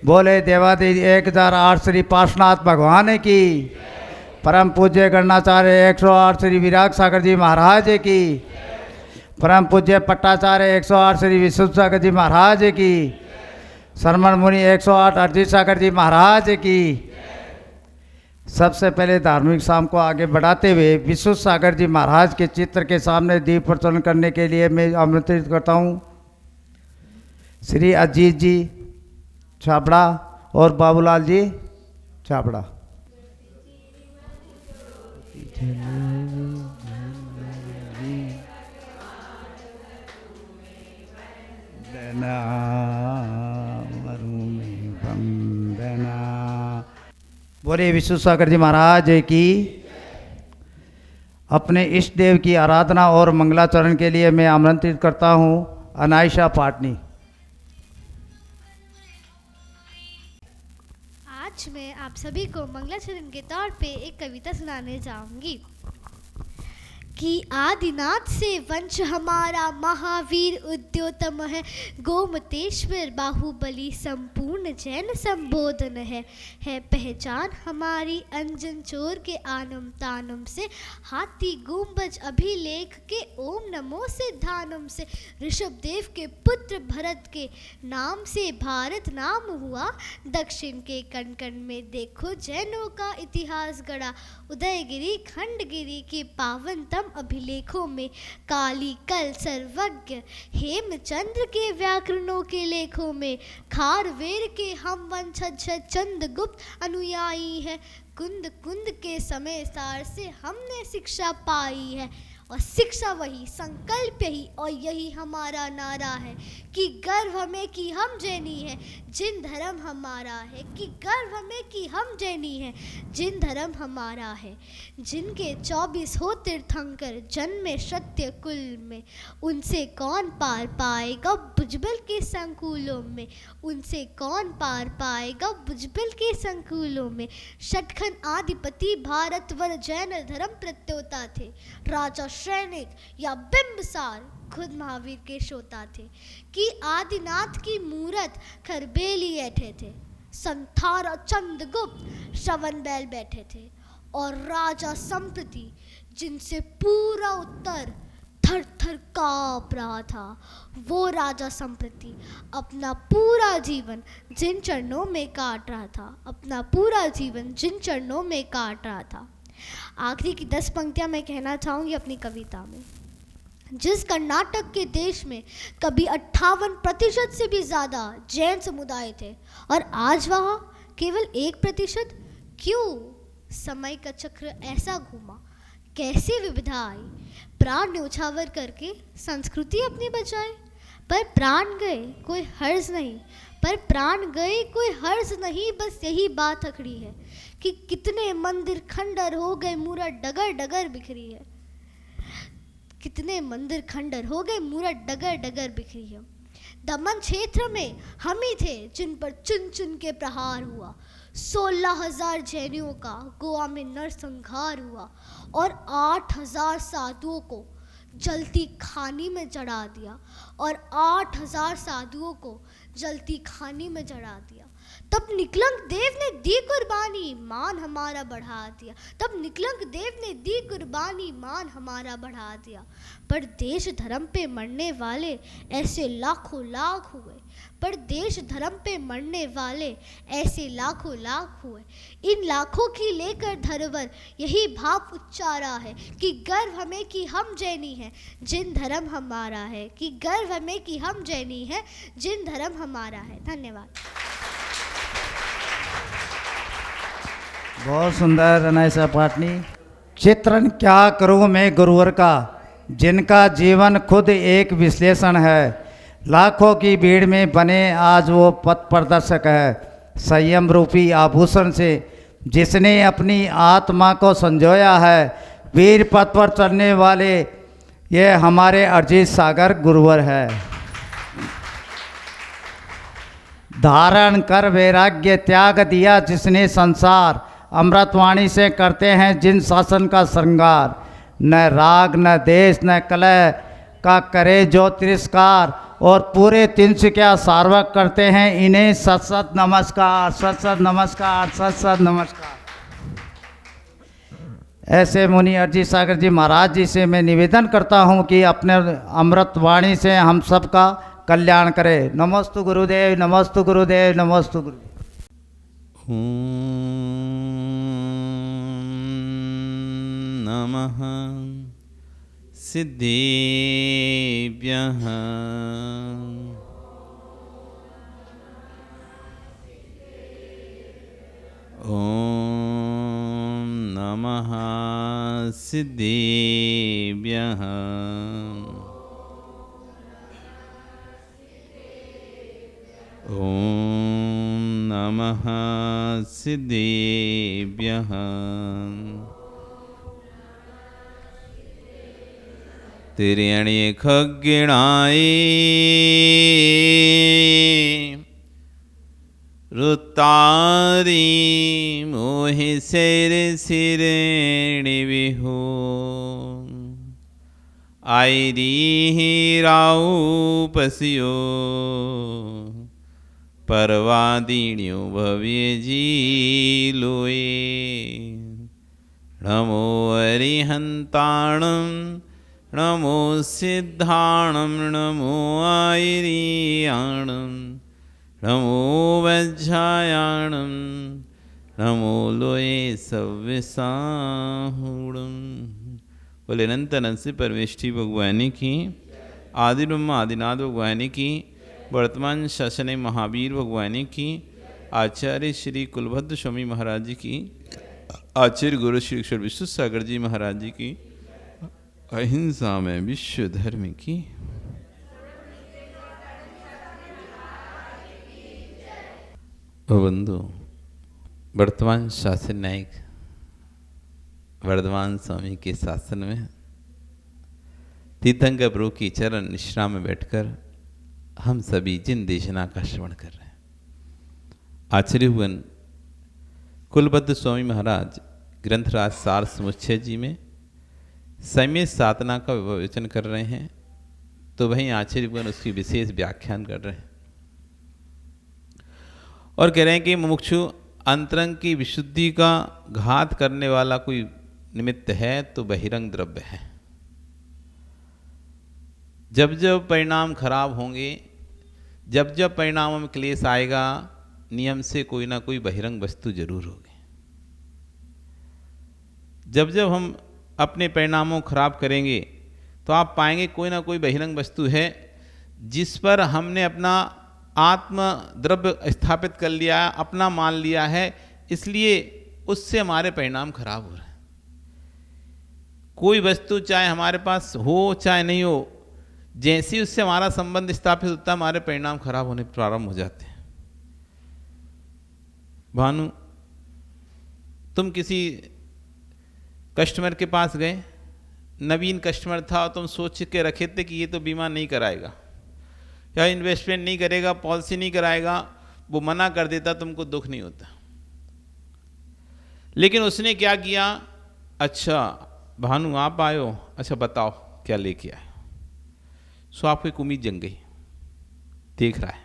बोले देवादिदेव 1008 श्री पार्श्वनाथ भगवान की, परम पूज्य गणनाचार्य 108 श्री विराग सागर जी महाराज की, परम पूज्य पट्टाचार्य 108 श्री विश्व सागर जी महाराज की, शरमण मुनि 108 अरजीत सागर जी महाराज की। सबसे पहले धार्मिक शाम को आगे बढ़ाते हुए विश्व सागर जी महाराज के चित्र के सामने दीप प्रज्वलन करने के लिए मैं आमंत्रित करता हूँ श्री अजीत जी छाबड़ा और बाबूलाल जी छाबड़ा। बोले विश्व सागर जी महाराज की। अपने इष्ट देव की आराधना और मंगलाचरण के लिए मैं आमंत्रित करता हूँ अनायशा पाटनी। आज मैं आप सभी को मंगलाचरण के तौर पे एक कविता सुनाने जाऊंगी कि आदिनाथ से वंश हमारा महावीर उद्योतम है, गोमतेश्वर बाहुबली संपूर्ण जैन संबोधन है पहचान हमारी अंजन चोर के आनम तानम से, हाथी गुंबज अभिलेख के ओम नमो से धानम से, ऋषभ देव के पुत्र भरत के नाम से भारत नाम हुआ, दक्षिण के कण कण में देखो जैनों का इतिहास गढ़ा, उदयगिरी खंडगिरी के पावन तम अभिलेखों में, काली कल सर्वज्ञ हेमचंद्र के व्याकरणों के लेखों में, खारवेर के हम वंशज चंद्रगुप्त अनुयायी है, कुंद कुंद के समय सार से हमने शिक्षा पाई है, और शिक्षा वही संकल्प यही और यही हमारा नारा है कि गर्व हमें कि हम जैनी है जिन धर्म हमारा है, कि गर्व हमें कि हम जैनी है जिन धर्म हमारा है, जिनके 24 हो तीर्थंकर जन्मे सत्य कुल में, उनसे कौन पार पाएगा भुजबल के संकुलों में, उनसे कौन पार पाएगा भुजबल के संकुलों में, षटखंड आधिपति भारतवर जैन धर्म प्रत्योता थे, राजा सैनिक या बिंबसार खुद महावीर के श्रोता थे, कि आदिनाथ की मूरत खरबेली बैठे थे, संथारा चंद्रगुप्त श्रवण बैल बैठे थे, और राजा संप्रति जिनसे पूरा उत्तर थर थर काँप रहा था, वो राजा संप्रति अपना पूरा जीवन जिन चरणों में काट रहा था, अपना पूरा जीवन जिन चरणों में काट रहा था। आखिरी की 10 पंक्तियां मैं कहना चाहूँगी अपनी कविता में। जिस कर्नाटक के देश में कभी 58% से भी ज़्यादा जैन समुदाय थे और आज वहाँ केवल 1%, क्यों? समय का चक्र ऐसा घूमा, कैसी विविधता आई, प्राण न्योछावर करके संस्कृति अपनी बचाए, पर प्राण गए कोई हर्ज नहीं, पर प्राण गए कोई हर्ज नहीं, बस यही बात अखड़ी है कि कितने मंदिर खंडर हो गए, मूरत डगर डगर बिखरी है, कितने मंदिर खंडर हो गए, मूरत डगर डगर बिखरी है। दमन क्षेत्र में हम ही थे जिन पर चुन चुन के प्रहार हुआ, 16,000 जैनियों का गोवा में नरसंहार हुआ, और 8,000 साधुओं को जलती खानी में जड़ा दिया, और 8,000 साधुओं को जलती खानी में जड़ा दिया। तब निकलंक देव ने दी कुर्बानी, मान हमारा बढ़ा दिया, तब निकलंक देव ने दी कुर्बानी, मान हमारा बढ़ा दिया। पर देश धर्म पे मरने वाले ऐसे लाखों लाख हुए, पर देश धर्म पे मरने वाले ऐसे लाखों लाख हुए। इन लाखों की लेकर धरोहर यही भाव उच्चारा है कि गर्व हमें कि हम जैनी हैं जिन धर्म हमारा है, कि गर्व हमें कि हम जैनी हैं जिन धर्म हमारा है। धन्यवाद। बहुत सुंदर अनायशा पाटनी। चित्रण क्या करूँ मैं गुरुवर का, जिनका जीवन खुद एक विश्लेषण है, लाखों की भीड़ में बने आज वो पथ प्रदर्शक है, संयम रूपी आभूषण से जिसने अपनी आत्मा को संजोया है, वीर पथ पर चलने वाले ये हमारे अरजीत सागर गुरुवर है। धारण कर वैराग्य त्याग दिया जिसने संसार, अमृतवाणी से करते हैं जिन शासन का श्रृंगार, न राग न देश न कलह का करे जो तिरस्कार, और पूरे तिनसुकिया सार्वक करते हैं। इन्हें सत सत नमस्कार, सत सत नमस्कार, सत सत नमस्कार। ऐसे मुनि अर्जी सागर जी महाराज जी से मैं निवेदन करता हूँ कि अपने अमृत वाणी से हम सबका कल्याण करें। नमस्तु गुरुदेव, नमस्तु गुरुदेव, नमस्तु गुरुदेव। नमः सिद्धेभ्यः। ॐ नमः सिद्धेभ्यः। ॐ नमः सिद्धेभ्यः। तिर्यणि खग्गिणाय रुतारी मोहि सिर सिरेणि विहु आयरी राउ पसियो परवादिन्यो भव्य जी लोए। नमो अरिहंताणं नमो सिद्धाणं नमो आयरियाणं नमो वज्रायाणं नमो लोये सव्यसाहूणं। बोले अनंत अनंत से परमेष्ठी भगवानी की, आदि ब्रह्म आदिनाथ भगवानी की, वर्तमान शासन महावीर भगवानी की, आचार्य श्री कुलभद्र स्वामी महाराज जी की, आचार्य गुरु श्री ईश्वर विश्व सागर जी महाराज जी की, अहिंसा में विश्व धर्म की। बंधु, वर्तमान शासन नायक वर्धमान स्वामी के शासन में तीर्थंकर प्रभु की चरण निश्रा में बैठकर हम सभी जिन देशना का श्रवण कर रहे हैं, आचार्य भुवन कुलभद्र स्वामी महाराज ग्रंथराज सार समुच्चय जी में सम्यक साधना का विवेचन कर रहे हैं, तो वहीं आचार्य भुवन उसकी विशेष व्याख्यान कर रहे हैं और कह रहे हैं कि मुमुक्षु अंतरंग की विशुद्धि का घात करने वाला कोई निमित्त है तो बहिरंग द्रव्य है। जब जब परिणाम खराब होंगे, जब जब परिणामों में क्लेश आएगा, नियम से कोई ना कोई बहिरंग वस्तु जरूर होगी। जब जब हम अपने परिणामों खराब करेंगे तो आप पाएंगे कोई ना कोई बहिरंग वस्तु है जिस पर हमने अपना आत्म द्रव्य स्थापित कर लिया, अपना मान लिया है, इसलिए उससे हमारे परिणाम खराब हो रहे हैं। कोई वस्तु चाहे हमारे पास हो चाहे नहीं हो, जैसे ही उससे हमारा संबंध स्थापित होता है हमारे परिणाम खराब होने प्रारंभ हो जाते हैं। भानु, तुम किसी कस्टमर के पास गए, नवीन कस्टमर था, तुम सोच के रखे थे कि ये तो बीमा नहीं कराएगा या इन्वेस्टमेंट नहीं करेगा, पॉलिसी नहीं कराएगा, वो मना कर देता, तुमको दुख नहीं होता। लेकिन उसने क्या किया, अच्छा भानु आप आयो, अच्छा बताओ क्या लेके आए। सो आपको एक उम्मीद जंग गई, देख रहा है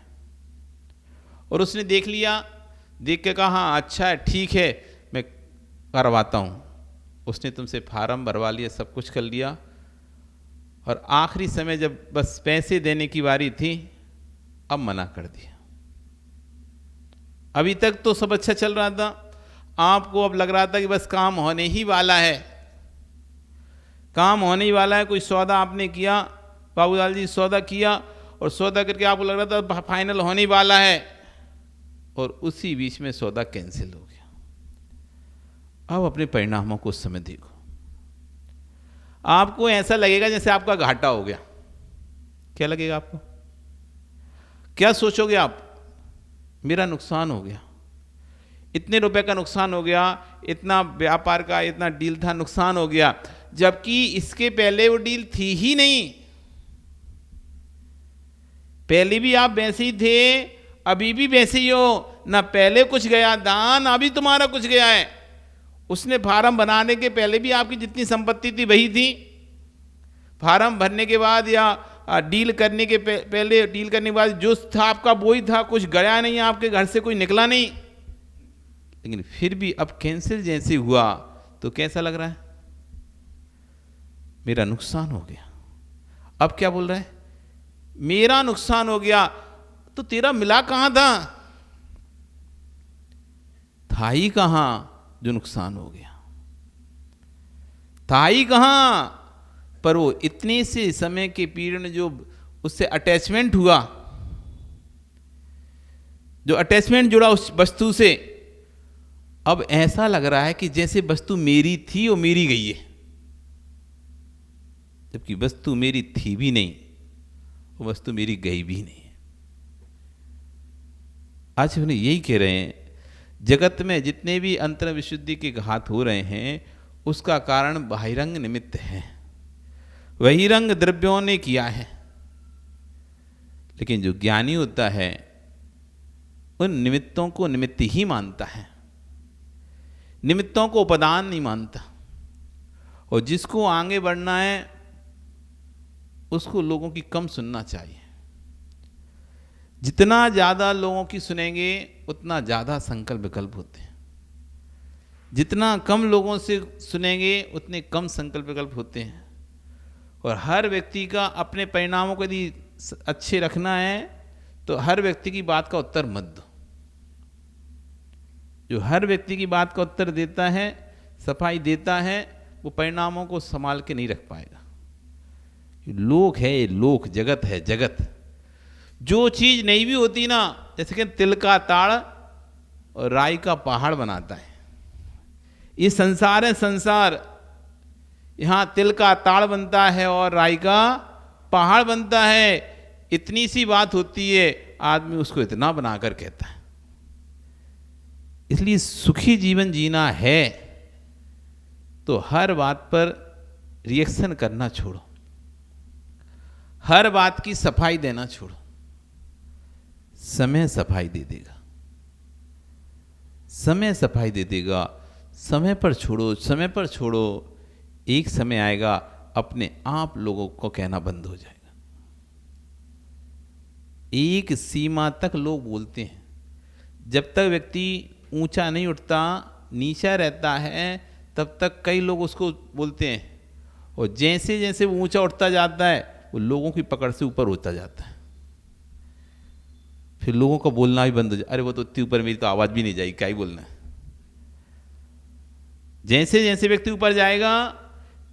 और उसने देख लिया, देख के कहा हाँ अच्छा है, ठीक है मैं करवाता हूँ। उसने तुमसे फार्म भरवा लिया, सब कुछ कर लिया और आखिरी समय जब बस पैसे देने की बारी थी, अब मना कर दिया। अभी तक तो सब अच्छा चल रहा था, आपको अब लग रहा था कि बस काम होने ही वाला है, काम होने ही वाला है। कोई सौदा आपने किया, बाबूलाल जी सौदा किया और सौदा करके आपको लग रहा था फाइनल होने ही वाला है और उसी बीच में सौदा कैंसिल हो गया। अब अपने परिणामों को उस समय देखो, आपको ऐसा लगेगा जैसे आपका घाटा हो गया। क्या लगेगा आपको, क्या सोचोगे आप, मेरा नुकसान हो गया, इतने रुपए का नुकसान हो गया, इतना व्यापार का इतना डील था नुकसान हो गया, जबकि इसके पहले वो डील थी ही नहीं। पहले भी आप वैसे ही थे, अभी भी वैसे ही हो, ना पहले कुछ गया दान, अभी तुम्हारा कुछ गया है। उसने फार्म बनाने के पहले भी आपकी जितनी संपत्ति थी वही थी, फार्म भरने के बाद या डील करने के पहले, डील करने के बाद जो था आपका वही था, कुछ गया नहीं, आपके घर से कोई निकला नहीं, लेकिन फिर भी अब कैंसिल जैसे हुआ तो कैसा लग रहा है? मेरा नुकसान हो गया। अब क्या बोल रहा है? मेरा नुकसान हो गया। तो तेरा मिला कहां था ही कहां जो नुकसान हो गया? था ही कहां? पर वो इतने से समय के पीरियड में जो उससे अटैचमेंट हुआ, जो अटैचमेंट जुड़ा उस वस्तु से, अब ऐसा लग रहा है कि जैसे वस्तु मेरी थी और मेरी गई है, जबकि वस्तु मेरी थी भी नहीं, वो वस्तु मेरी गई भी नहीं है। आज उन्हें यही कह रहे हैं, जगत में जितने भी अंतर विशुद्धि के घात हो रहे हैं, उसका कारण बहिरंग निमित्त है, वही रंग द्रव्यों ने किया है। लेकिन जो ज्ञानी होता है उन निमित्तों को निमित्त ही मानता है, निमित्तों को उपादान नहीं मानता। और जिसको आगे बढ़ना है उसको लोगों की कम सुनना चाहिए। जितना ज़्यादा लोगों की सुनेंगे उतना ज़्यादा संकल्प विकल्प होते हैं, जितना कम लोगों से सुनेंगे उतने कम संकल्प विकल्प होते हैं। और हर व्यक्ति का अपने परिणामों को यदि अच्छे रखना है तो हर व्यक्ति की बात का उत्तर मत दो। जो हर व्यक्ति की बात का उत्तर देता है, सफाई देता है, वो परिणामों को संभाल के नहीं रख पाएगा। लोक है, ये लोक, जगत है, जगत। जो चीज नहीं भी होती ना, जैसे कि तिल का ताड़ और राई का पहाड़ बनाता है, ये संसार है, संसार। यहां तिल का ताड़ बनता है और राई का पहाड़ बनता है। इतनी सी बात होती है, आदमी उसको इतना बनाकर कहता है। इसलिए सुखी जीवन जीना है तो हर बात पर रिएक्शन करना छोड़ो, हर बात की सफाई देना छोड़ो। समय सफाई दे देगा, समय सफाई दे देगा। समय पर छोड़ो, समय पर छोड़ो। एक समय आएगा अपने आप लोगों को कहना बंद हो जाएगा। एक सीमा तक लोग बोलते हैं, जब तक व्यक्ति ऊंचा नहीं उठता, नीचा रहता है, तब तक कई लोग उसको बोलते हैं। और जैसे जैसे वो ऊंचा उठता जाता है, वो लोगों की पकड़ से ऊपर होता जाता है। फिर लोगों का बोलना भी बंद हो जाए, अरे वो तो इतनी ऊपर, मेरी तो आवाज भी नहीं जाएगी, क्या ही बोलना है। जैसे जैसे व्यक्ति ऊपर जाएगा,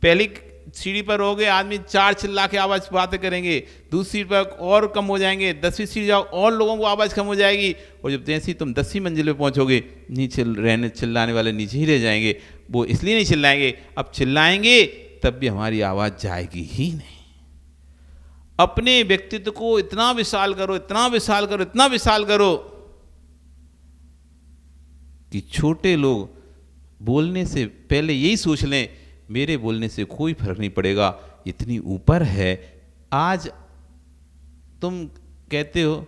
पहली सीढ़ी पर रहोगे, आदमी 4 चिल्ला के आवाज बातें करेंगे, दूसरी सीढ़ी पर और कम हो जाएंगे, 10वीं सीढ़ी जाओ और लोगों को आवाज कम हो जाएगी। और जब जैसे ही तुम 10वीं मंजिल पे पहुंचोगे, नीचे रहने चिल्लाने वाले नीचे ही रह जाएंगे। वो इसलिए नहीं चिल्लाएंगे, अब चिल्लाएंगे तब भी हमारी आवाज जाएगी ही नहीं। अपने व्यक्तित्व को इतना विशाल करो, इतना विशाल करो, इतना विशाल करो कि छोटे लोग बोलने से पहले यही सोच लें, मेरे बोलने से कोई फर्क नहीं पड़ेगा, इतनी ऊपर है। आज तुम कहते हो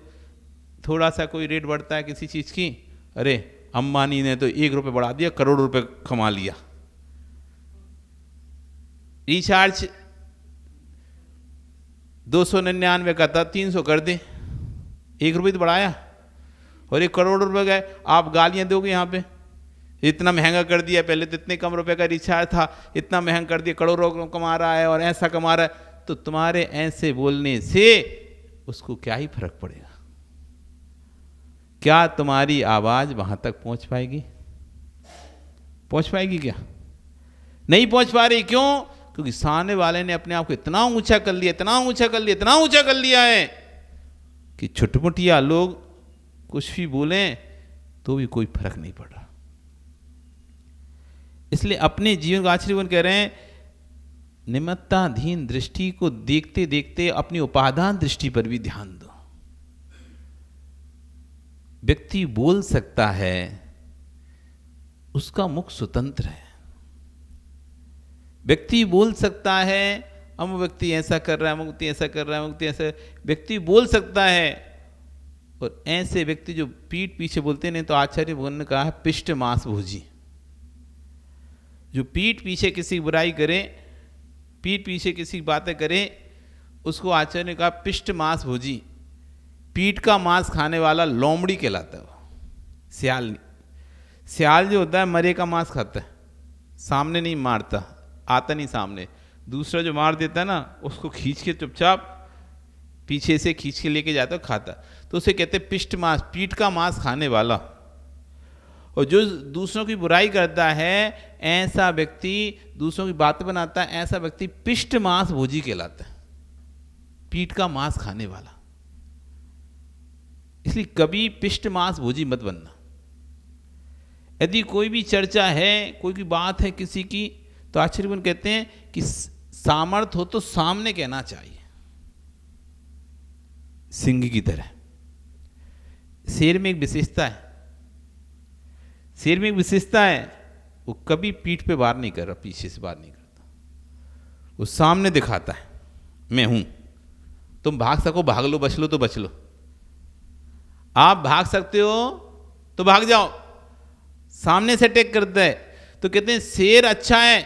थोड़ा सा कोई रेट बढ़ता है किसी चीज की, अरे अंबानी ने तो 1 रुपये बढ़ा दिया, करोड़ रुपए कमा लिया। रिचार्ज 299 का था, 300 कर दे, 1 रुपये तो बढ़ाया और 1 करोड़ रुपए गए। आप गालियां दोगे यहाँ पे, इतना महंगा कर दिया, पहले तो इतने कम रुपए का रिचार्ज था, इतना महंगा कर दिया, करोड़ों कमा रहा है और ऐसा कमा रहा है। तो तुम्हारे ऐसे बोलने से उसको क्या ही फर्क पड़ेगा? क्या तुम्हारी आवाज वहां तक पहुंच पाएगी? पहुंच पाएगी क्या? नहीं पहुंच पा रही। क्यों? क्योंकि सामने वाले ने अपने आप को इतना ऊंचा कर लिया, इतना ऊंचा कर लिया, इतना ऊंचा कर लिया है कि छुटमुटिया लोग कुछ भी बोलें तो भी कोई फर्क नहीं पड़ रहा। इसलिए अपने जीवन का आचरण कह रहे हैं, निमित्ताधीन दृष्टि को देखते देखते अपनी उपादान दृष्टि पर भी ध्यान दो। व्यक्ति बोल सकता है, उसका मुख स्वतंत्र है। व्यक्ति बोल सकता है, अमुक व्यक्ति ऐसा कर रहा है, अमुक व्यक्ति ऐसा कर रहा है, अमुक व्यक्ति ऐसा, व्यक्ति बोल सकता है। और ऐसे व्यक्ति जो पीठ पीछे बोलते नहीं, तो आचार्य भगवान ने कहा है पिष्ट मांस भोजी। जो पीठ पीछे किसी बुराई करे, पीठ पीछे किसी बातें करे, उसको आचार्य ने कहा पिष्ट मांस भोजी, पीठ का मांस खाने वाला लोमड़ी कहलाता है वो, सियाल नहीं। सियाल जो होता है मरे का मांस खाता है, सामने नहीं मारता, आता नहीं सामने। दूसरा जो मार देता है ना, उसको खींच के चुपचाप पीछे से खींच के लेके जाता खाता, तो उसे कहते हैं पिष्ट मांस, पीठ का मांस खाने वाला। और जो दूसरों की बुराई करता है, ऐसा व्यक्ति, दूसरों की बातें बनाता है, ऐसा व्यक्ति पिष्ट मांस भोजी कहलाता है, पीठ का मांस खाने वाला। इसलिए कभी पिष्ट मांस भोजी मत बनना। यदि कोई भी चर्चा है, कोई की बात है किसी की, तो आचार्य मुनि कहते हैं कि सामर्थ्य हो तो सामने कहना चाहिए, सिंह की तरह। शेर में एक विशेषता है, शेर में एक विशेषता है, वो कभी पीठ पे वार नहीं कर रहा, पीछे से वार नहीं करता, वो सामने दिखाता है मैं हूं। तुम भाग सको भाग लो, बच लो तो बच लो। आप भाग सकते हो तो भाग जाओ, सामने से अटैक करता है। तो कहते हैं शेर अच्छा है,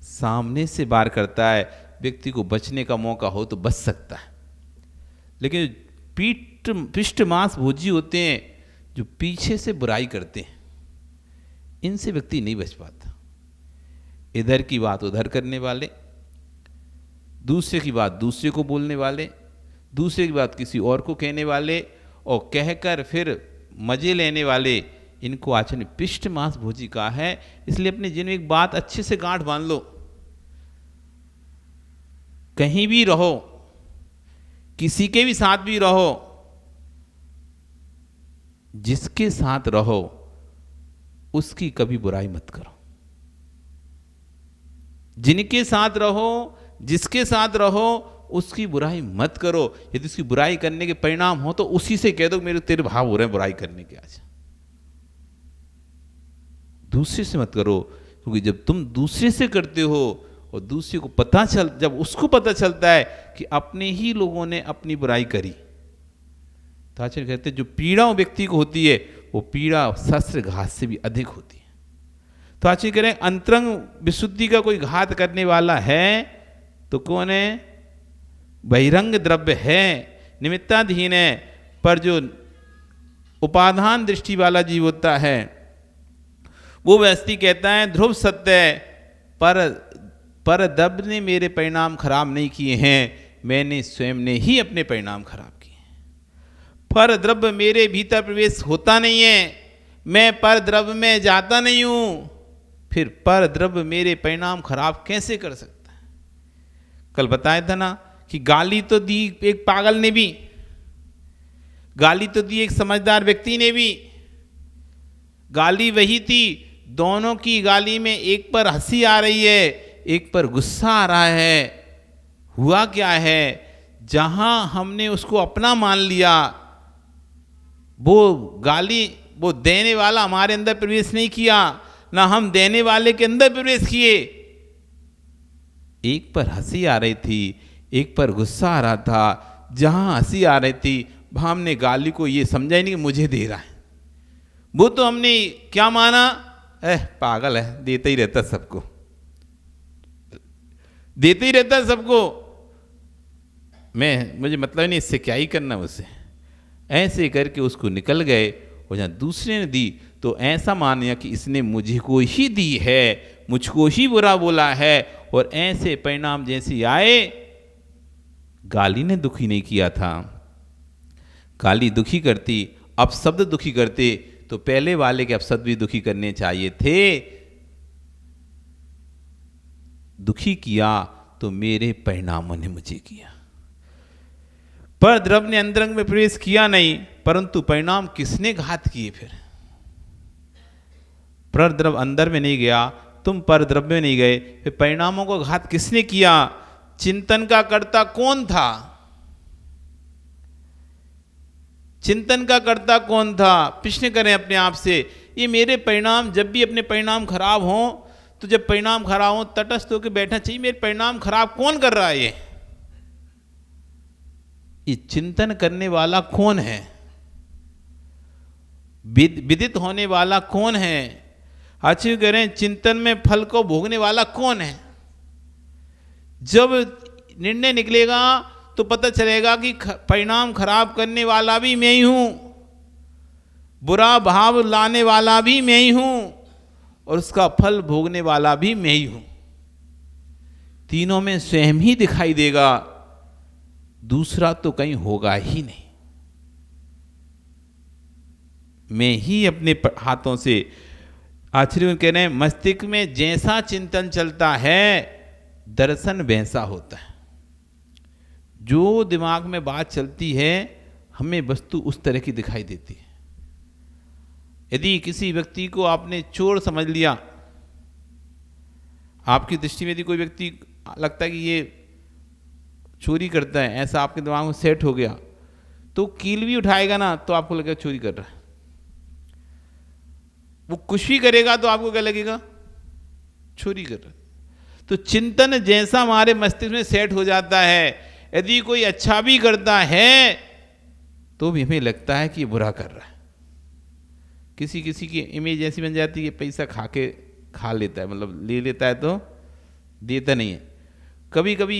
सामने से वार करता है, व्यक्ति को बचने का मौका हो तो बच सकता है। लेकिन पिष्ट मांस भोजी होते हैं, जो पीछे से बुराई करते हैं, इनसे व्यक्ति नहीं बच पाता। इधर की बात उधर करने वाले, दूसरे की बात दूसरे को बोलने वाले, दूसरे की बात किसी और को कहने वाले, और कहकर फिर मजे लेने वाले, इनको आचार्य ने पिष्ट मांस भोजी कहा है। इसलिए अपने जीवन में एक बात अच्छे से गांठ बांध लो, कहीं भी रहो, किसी के भी साथ भी रहो, जिसके साथ रहो उसकी कभी बुराई मत करो। जिनके साथ रहो, जिसके साथ रहो, उसकी बुराई मत करो। यदि उसकी बुराई करने के परिणाम हो तो उसी से कह दो मेरे तेरे भाव हो रहे हैं बुराई करने के आज। दूसरे से मत करो, क्योंकि जब तुम दूसरे से करते हो और दूसरे को जब उसको पता चलता है कि अपने ही लोगों ने अपनी बुराई करी, तो आचार्य कहते हैं जो पीड़ा व्यक्ति को होती है, वो पीड़ा शस्त्र घात से भी अधिक होती है। तो आचार्य कह रहे हैं अंतरंग विशुद्धि का कोई घात करने वाला है तो कौन है? बहिरंग द्रव्य है, निमित्ताधीन है, पर जो उपाधान दृष्टि वाला जीव होता है वो व्यक्ति कहता है ध्रुव सत्य है, पर द्रव्य ने मेरे परिणाम खराब नहीं किए हैं, मैंने स्वयं ने ही अपने परिणाम खराब किए। पर द्रव्य मेरे भीतर प्रवेश होता नहीं है, मैं पर द्रव्य में जाता नहीं हूं, फिर पर द्रव्य मेरे परिणाम खराब कैसे कर सकता है? कल बताया था ना कि गाली तो दी एक पागल ने भी, गाली तो दी एक समझदार व्यक्ति ने भी। गाली वही थी, दोनों की गाली में एक पर हंसी आ रही है, एक पर गुस्सा आ रहा है। हुआ क्या है, जहां हमने उसको अपना मान लिया, वो गाली, वो देने वाला हमारे अंदर प्रवेश नहीं किया, ना हम देने वाले के अंदर प्रवेश किए। एक पर हंसी आ रही थी, एक पर गुस्सा आ रहा था। जहां हंसी आ रही थी हमने गाली को ये समझा ही नहीं कि मुझे दे रहा है, वो तो हमने क्या माना, पागल है, देता ही रहता सबको, देते ही रहता सबको, मुझे मतलब नहीं, इससे क्या ही करना उससे। ऐसे करके उसको निकल गए, और जहां दूसरे ने दी तो ऐसा माना कि इसने मुझे को ही दी है, मुझको ही बुरा बोला है, और ऐसे परिणाम जैसे आए। गाली ने दुखी नहीं किया था, गाली दुखी करती, अपशब्द दुखी करते, तो पहले वाले के अपशब्द भी दुखी करने चाहिए थे। दुखी किया तो मेरे परिणामों ने मुझे किया। पर द्रव्य ने अंतरंग में प्रवेश किया नहीं, परंतु परिणाम किसने घात किए? फिर पर द्रव्य अंदर में नहीं गया, तुम पर द्रव्य में नहीं गए, फिर परिणामों को घात किसने किया? चिंतन का कर्ता कौन था? चिंतन का कर्ता कौन था? प्रश्न करें अपने आप से। ये मेरे परिणाम, जब भी अपने परिणाम खराब हों, तो जब परिणाम खराब हो तटस्थ होकर बैठना चाहिए, मेरे परिणाम खराब कौन कर रहा है? ये चिंतन करने वाला कौन है? विदित होने वाला कौन है? आचार्य कह रहे हैं चिंतन में फल को भोगने वाला कौन है? जब निर्णय निकलेगा तो पता चलेगा कि परिणाम खराब करने वाला भी मैं ही हूं, बुरा भाव लाने वाला भी मैं ही हूं और उसका फल भोगने वाला भी मैं ही हूं। तीनों में स्वयं ही दिखाई देगा, दूसरा तो कहीं होगा ही नहीं। मैं ही अपने हाथों से, आचार्य कह रहे हैं मस्तिष्क में जैसा चिंतन चलता है दर्शन वैसा होता है। जो दिमाग में बात चलती है हमें वस्तु उस तरह की दिखाई देती है। यदि किसी व्यक्ति को आपने चोर समझ लिया, आपकी दृष्टि में यदि कोई व्यक्ति लगता है कि ये चोरी करता है, ऐसा आपके दिमाग में सेट हो गया, तो कील भी उठाएगा ना तो आपको लगेगा चोरी कर रहा है। वो कुछ भी करेगा तो आपको क्या लगेगा, चोरी कर रहा है। तो चिंतन जैसा हमारे मस्तिष्क में सेट हो जाता है, यदि कोई अच्छा भी करता है तो भी हमें लगता है कि ये बुरा कर रहा है। किसी किसी की इमेज ऐसी बन जाती है कि पैसा खा लेता है, मतलब ले लेता है तो देता नहीं है। कभी कभी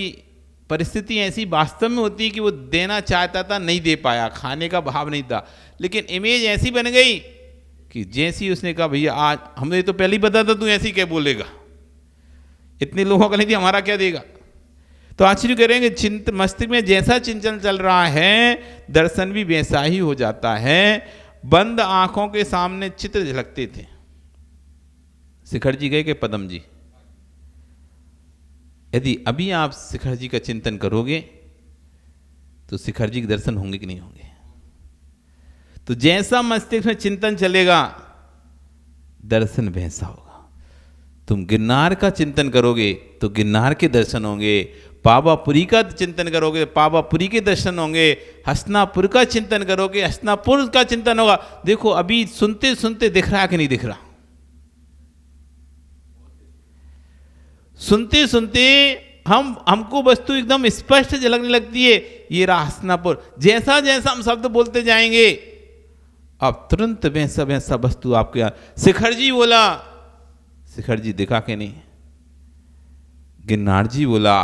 परिस्थिति ऐसी वास्तव में होती है कि वो देना चाहता था, नहीं दे पाया, खाने का भाव नहीं था, लेकिन इमेज ऐसी बन गई कि जैसी उसने कहा भैया आज हमें तो पहले ही पता था तू ऐसी क्या बोलेगा, इतने लोगों का नहीं दिया, हमारा क्या देगा। तो आश्चर्य करेंगे चिंतन मस्तिष्क में जैसा चिंतन चल रहा है दर्शन भी वैसा ही हो जाता है। बंद आंखों के सामने चित्र झलकते थे। शिखर जी गए कि पदम जी? यदि अभी आप शिखर जी का चिंतन करोगे तो शिखर जी के दर्शन होंगे कि नहीं होंगे? तो जैसा मस्तिष्क में चिंतन चलेगा दर्शन वैसा होगा। तुम गिरनार का चिंतन करोगे तो गिरनार के दर्शन होंगे, पावापुरी का चिंतन करोगे पावापुरी के दर्शन होंगे, हसनापुर का चिंतन करोगे हसनापुर का चिंतन होगा। देखो अभी सुनते सुनते दिख रहा है कि नहीं दिख रहा? सुनते सुनते हमको वस्तु एकदम स्पष्ट झलकने लगती है, ये रहा हसनापुर। जैसा जैसा हम शब्द बोलते जाएंगे अब तुरंत वैसा वैसा वस्तु आपके यहाँ। शिखर जी बोला, शिखर जी दिखा के नहीं। गिरनार जी बोला,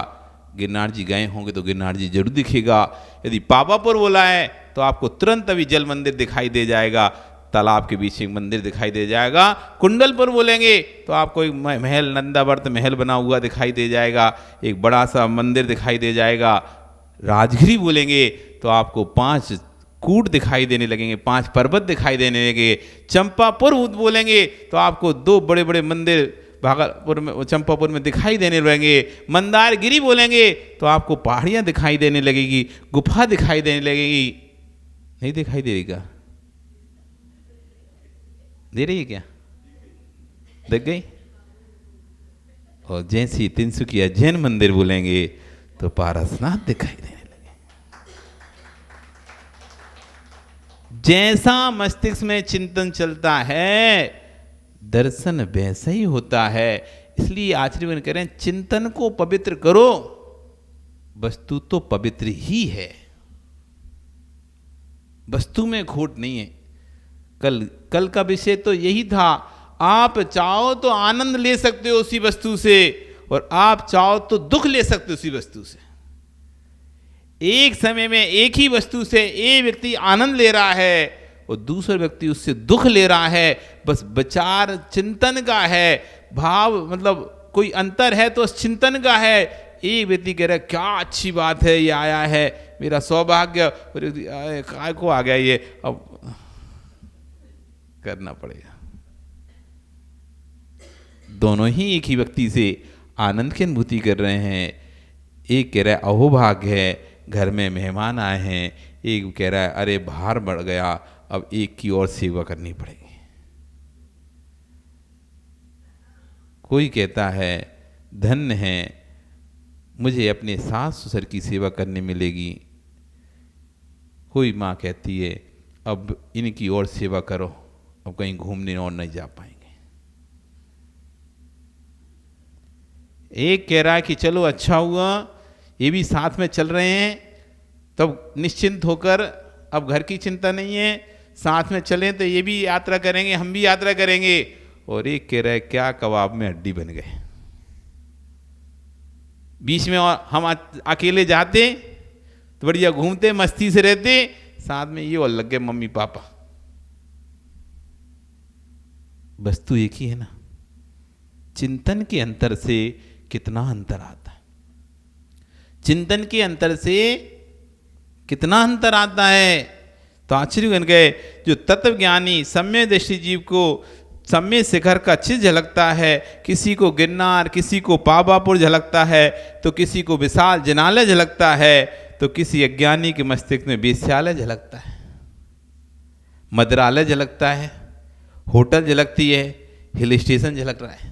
गिरनार जी गए होंगे तो गिरनार जी जरूर दिखेगा। यदि पावापुर बोला है तो आपको तुरंत अभी जल मंदिर दिखाई दे जाएगा, तालाब के बीच एक मंदिर दिखाई दे जाएगा। कुंडलपुर बोलेंगे तो आपको एक महल, नंदावर्त महल बना हुआ दिखाई दे जाएगा, एक बड़ा सा मंदिर दिखाई दे जाएगा। राजगिरी बोलेंगे तो आपको 5 कूट दिखाई देने लगेंगे, 5 पर्वत दिखाई देने लगेंगे। चंपापुर बोलेंगे तो आपको 2 बड़े बड़े मंदिर भागलपुर में, चंपापुर में दिखाई देने लगेंगे। मंदारगिरी बोलेंगे तो आपको पहाड़ियां दिखाई देने लगेगी, गुफा दिखाई देने लगेगी। नहीं दिखाई दे रही क्या? दे रही है क्या? दिख गई? और जैसी तिनसुकिया जैन मंदिर बोलेंगे तो पारसनाथ दिखाई देने लगे। जैसा मस्तिष्क में चिंतन चलता है दर्शन वैसा ही होता है। इसलिए आचार्य कह रहे हैं चिंतन को पवित्र करो, वस्तु तो पवित्र ही है, वस्तु में खोट नहीं है। कल का विषय तो यही था, आप चाहो तो आनंद ले सकते हो उसी वस्तु से और आप चाहो तो दुख ले सकते हो उसी वस्तु से। एक समय में एक ही वस्तु से एक व्यक्ति आनंद ले रहा है और दूसरा व्यक्ति उससे दुख ले रहा है। बस विचार चिंतन का है, भाव मतलब कोई अंतर है तो चिंतन का है। एक व्यक्ति कह रहा है क्या अच्छी बात है ये आया है, मेरा सौभाग्य, काय को आ गया ये, अब करना पड़ेगा। दोनों ही एक ही व्यक्ति से आनंद की अनुभूति कर रहे हैं। एक कह रहा है अहोभाग्य है, घर में मेहमान आए हैं। एक कह रहा है अरे भार बढ़ गया, अब एक की और सेवा करनी पड़ेगी। कोई कहता है धन्य है, मुझे अपने सास ससुर की सेवा करने मिलेगी। कोई माँ कहती है अब इनकी और सेवा करो, अब कहीं घूमने और नहीं जा पाएंगे। एक कह रहा है कि चलो अच्छा हुआ ये भी साथ में चल रहे हैं, तब निश्चिंत होकर अब घर की चिंता नहीं है, साथ में चलें तो ये भी यात्रा करेंगे, हम भी यात्रा करेंगे। और एक कह रहा है क्या कबाब में हड्डी बन गए, बीच में और हम अकेले जाते तो बढ़िया घूमते मस्ती से रहते, साथ में ये और लग गए मम्मी पापा। वस्तु एक ही है ना, चिंतन के अंतर से कितना अंतर आता है, चिंतन के अंतर से कितना अंतर आता है। तो आश्चर्य बन गए, जो तत्वज्ञानी सम्य दृष्टि जीव को सम्य शिखर का चिज झलकता है, किसी को गिरनार, किसी को पावापुर झलकता है, तो किसी को विशाल जनालय झलकता है, तो किसी अज्ञानी के मस्तिष्क में वेश्यालय झलकता है, मदरालय झलकता है, होटल झलकती है, हिल स्टेशन झलक रहा है।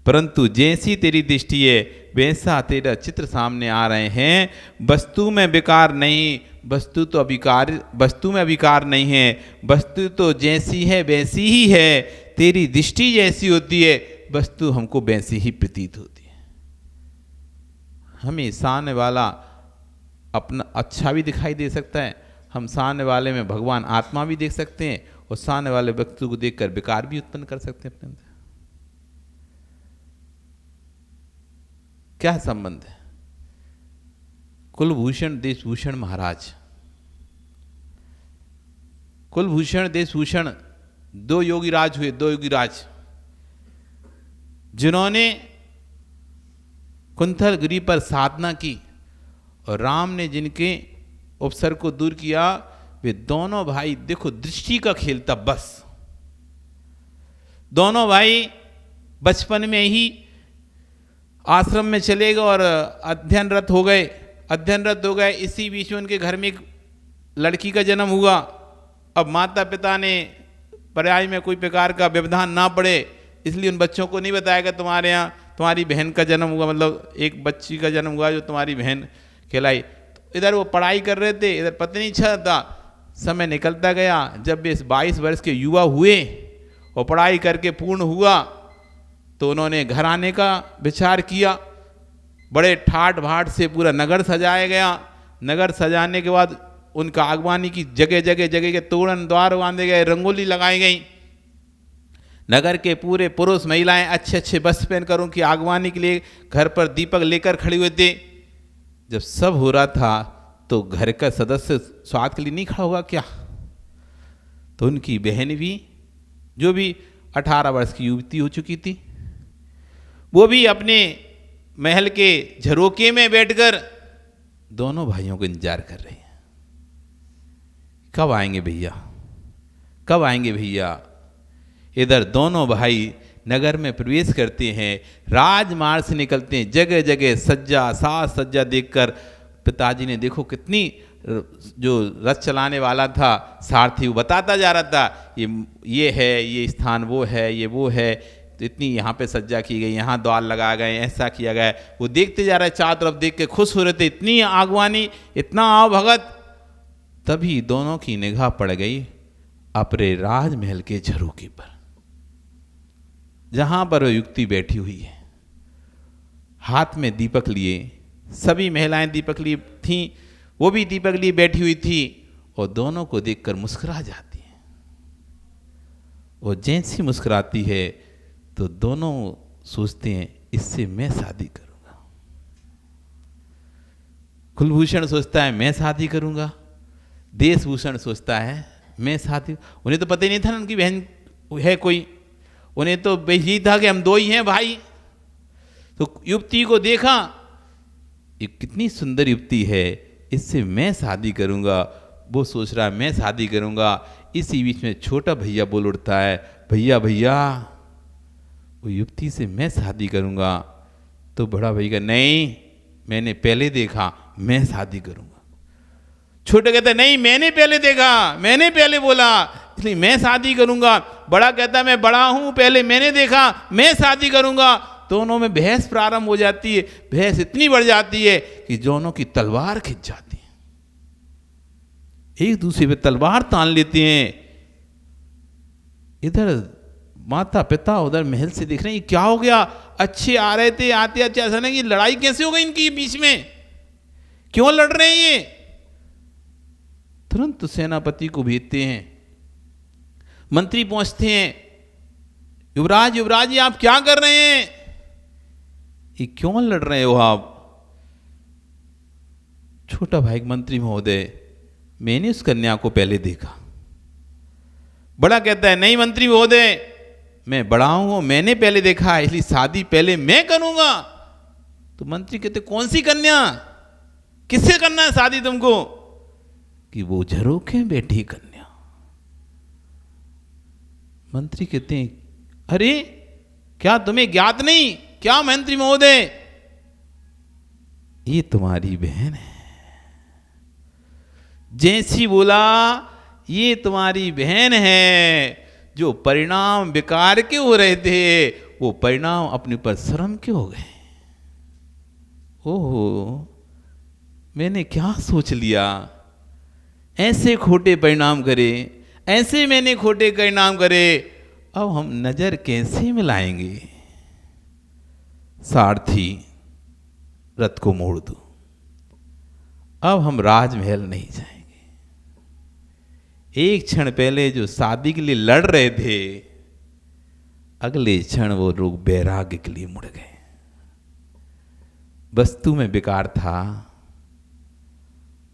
परंतु जैसी तेरी दृष्टि है वैसा तेरा चित्र सामने आ रहे हैं। वस्तु में विकार नहीं, वस्तु तो अविकार, वस्तु में अविकार नहीं है, वस्तु तो जैसी है वैसी ही है। तेरी दृष्टि जैसी होती है वस्तु हमको वैसी ही प्रतीत होती है। हमें सामने वाला अपना अच्छा भी दिखाई दे सकता है, हम सामने वाले में भगवान आत्मा भी देख सकते हैं, और सामने वाले वस्तु को देखकर विकार भी उत्पन्न कर सकते हैं अपने अंदर। क्या संबंध है? कुलभूषण देशभूषण महाराज, कुलभूषण देशभूषण दो योगी राज हुए, दो योगी राज जिन्होंने कुंथलगिरी पर साधना की और राम ने जिनके उपसर को दूर किया, वे दोनों भाई देखो दृष्टि का खेल था बस। दोनों भाई बचपन में ही आश्रम में चले गए और अध्ययनरत हो गए। इसी बीच में उनके घर में एक लड़की का जन्म हुआ। अब माता पिता ने पर्याय में कोई प्रकार का व्यवधान ना पड़े, इसलिए उन बच्चों को नहीं बताया कि तुम्हारे यहाँ तुम्हारी बहन का जन्म हुआ, मतलब एक बच्ची का जन्म हुआ जो तुम्हारी बहन कहलाई। तो इधर वो पढ़ाई कर रहे थे, इधर पत्नी था। समय निकलता गया, जब वे 22 वर्ष के युवा हुए और पढ़ाई करके पूर्ण हुआ तो उन्होंने घर आने का विचार किया। बड़े ठाट भाट से पूरा नगर सजाया गया। नगर सजाने के बाद उनका आगवानी की जगह के तोरण द्वार बांधे गए, रंगोली लगाई गई। नगर के पूरे पुरुष महिलाएं अच्छे वस्त्र पहनकर उनकी आगवानी के लिए घर पर दीपक लेकर खड़े हुए थे। जब सब हो रहा था तो घर का सदस्य स्वागत के लिए नहीं खड़ा होगा क्या? तो उनकी बहन भी, जो भी 18 वर्ष की युवती हो चुकी थी, वो भी अपने महल के झरोके में बैठकर दोनों भाइयों को इंतजार कर रही है। कब आएंगे भैया, कब आएंगे भैया। इधर दोनों भाई नगर में प्रवेश करते हैं, राजमार्ग से निकलते हैं। जगह जगह सज्जा, साज सज्जा देखकर पिताजी ने देखो कितनी, जो रथ चलाने वाला था सारथी, वो बताता जा रहा था ये है, ये स्थान वो है, ये वो है, तो इतनी यहाँ पे सज्जा की गई, यहाँ द्वार लगाए गए, ऐसा किया गया। वो देखते जा रहे, चारों तरफ देख के खुश हो रहे थे, इतनी आगवानी, इतना आओ भगत। तभी दोनों की निगाह पड़ गई अपने राजमहल के झरोके पर, जहां पर वो युक्ति बैठी हुई है, हाथ में दीपक लिए। सभी महिलाएं दीपक लिए थीं, वो भी दीपक लिए बैठी हुई थी, और दोनों को देखकर मुस्कुरा जाती है। और जैसी मुस्कुराती है तो दोनों सोचते हैं इससे मैं शादी करूंगा। कुलभूषण सोचता है मैं शादी करूंगा, देशभूषण सोचता है मैं शादी। उन्हें तो पता ही नहीं था ना उनकी बहन है कोई, उन्हें तो यही था कि हम दो ही हैं भाई। तो युवती को देखा, ये कितनी सुंदर युवती है, इससे मैं शादी करूंगा। वो सोच रहा है मैं शादी करूंगा। इसी बीच में छोटा भैया बोल उठता है, भैया भैया वो युवती से मैं शादी करूंगा। तो बड़ा भैया नहीं, मैंने पहले देखा, मैं शादी करूंगा। छोटे कहता नहीं, मैंने पहले देखा, मैंने पहले बोला, इसलिए मैं शादी करूंगा। बड़ा कहता मैं बड़ा हूं, पहले मैंने देखा, मैं शादी करूंगा। दोनों में बहस प्रारंभ हो जाती है। बहस इतनी बढ़ जाती है कि दोनों की तलवार खिंच जाती है, एक दूसरे पे तलवार तान लेते हैं। इधर माता पिता उधर महल से देख रहे हैं, क्या हो गया? अच्छे आ रहे थे, आते आते ऐसा नहीं कि लड़ाई कैसे हो गई इनकी बीच में, क्यों लड़ रहे हैं ये? तुरंत सेनापति को भेजते हैं। मंत्री पहुंचते हैं, युवराज युवराज जी आप क्या कर रहे हैं? ये क्यों लड़ रहे हो आप? छोटा भाई मंत्री महोदय, मैंने उस कन्या को पहले देखा। बड़ा कहता है नहीं मंत्री महोदय, मैं बड़ा हूं, मैंने पहले देखा, इसलिए शादी पहले मैं करूंगा। तो मंत्री कहते कौन सी कन्या, किससे करना है शादी तुमको? कि वो झरोखे बैठी कन्या। मंत्री कहते हैं अरे क्या तुम्हें ज्ञात नहीं क्या मंत्री महोदय, ये तुम्हारी बहन है। जैसी बोला ये तुम्हारी बहन है, जो परिणाम बेकार के हो रहे थे वो परिणाम अपने ऊपर शर्म के हो गए। ओहो, मैंने क्या सोच लिया, ऐसे खोटे परिणाम करे, ऐसे मैंने खोटे परिणाम करे, अब हम नजर कैसे मिलाएंगे? सारथी रथ को मोड़ दो, अब हम राजमहल नहीं जाएंगे। एक क्षण पहले जो शादी के लिए लड़ रहे थे, अगले क्षण वो लोग वैराग्य के लिए मुड़ गए। वस्तु में विकार था,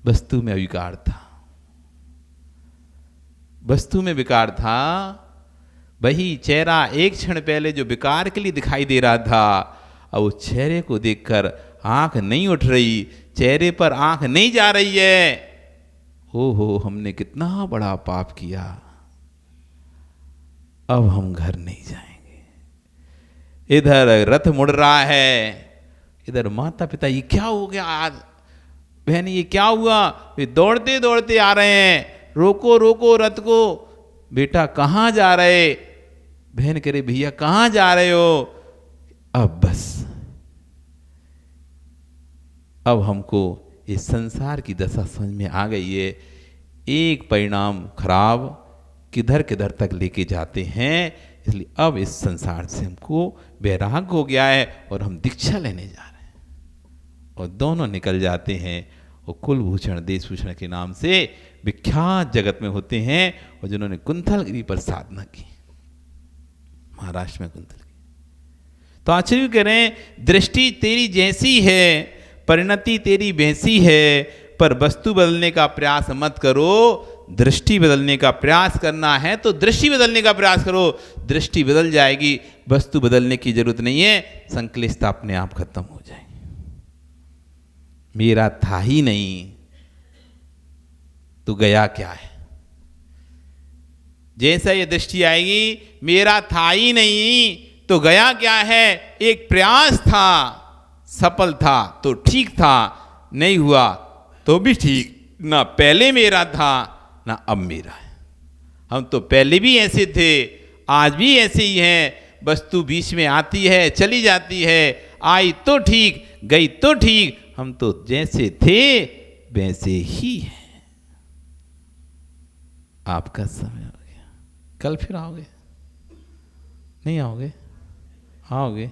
वस्तु में अविकार था, वस्तु में विकार था। वही चेहरा एक क्षण पहले जो विकार के लिए दिखाई दे रहा था, अब उस चेहरे को देखकर आंख नहीं उठ रही, चेहरे पर आंख नहीं जा रही है। ओहो, हमने कितना बड़ा पाप किया, अब हम घर नहीं जाएंगे। इधर रथ मुड़ रहा है, इधर माता पिता, ये क्या हो गया आज बहन, ये क्या हुआ? वे दौड़ते दौड़ते आ रहे हैं, रोको रोको रथ को। बेटा कहाँ जा रहे? बहन कह रही भैया कहाँ जा रहे हो? अब बस, अब हमको इस संसार की दशा समझ में आ गई है। एक परिणाम खराब किधर किधर तक लेके जाते हैं, इसलिए अब इस संसार से हमको वैराग हो गया है और हम दीक्षा लेने जा रहे हैं। और दोनों निकल जाते हैं और कुलभूषण देशभूषण के नाम से विख्यात जगत में होते हैं, और जिन्होंने कुंथलगिरी पर साधना की, महाराष्ट्र में कुंथलगिरी। तो आचार्य कह रहे हैं दृष्टि तेरी जैसी है, परिणति तेरी वैसी है, पर वस्तु बदलने का प्रयास मत करो। दृष्टि बदलने का प्रयास करना है तो दृष्टि बदलने का प्रयास करो, दृष्टि बदल जाएगी, वस्तु बदलने की जरूरत नहीं है, संक्लिष्टता अपने आप खत्म हो जाएगी। मेरा था ही नहीं तो गया क्या है? जैसा ये दृष्टि आएगी, मेरा था ही नहीं तो गया क्या है? एक प्रयास था, सफल था तो ठीक था, नहीं हुआ तो भी ठीक, ना पहले मेरा था ना अब मेरा है। हम तो पहले भी ऐसे थे, आज भी ऐसे ही हैं। वस्तु बीच में आती है चली जाती है, आई तो ठीक गई तो ठीक, हम तो जैसे थे वैसे ही हैं। आपका समय हो गया, कल फिर आओगे? नहीं आओगे? आओगे,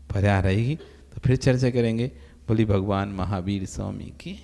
पर्याय रहेगी तो फिर चर्चा करेंगे। बोली भगवान महावीर स्वामी की।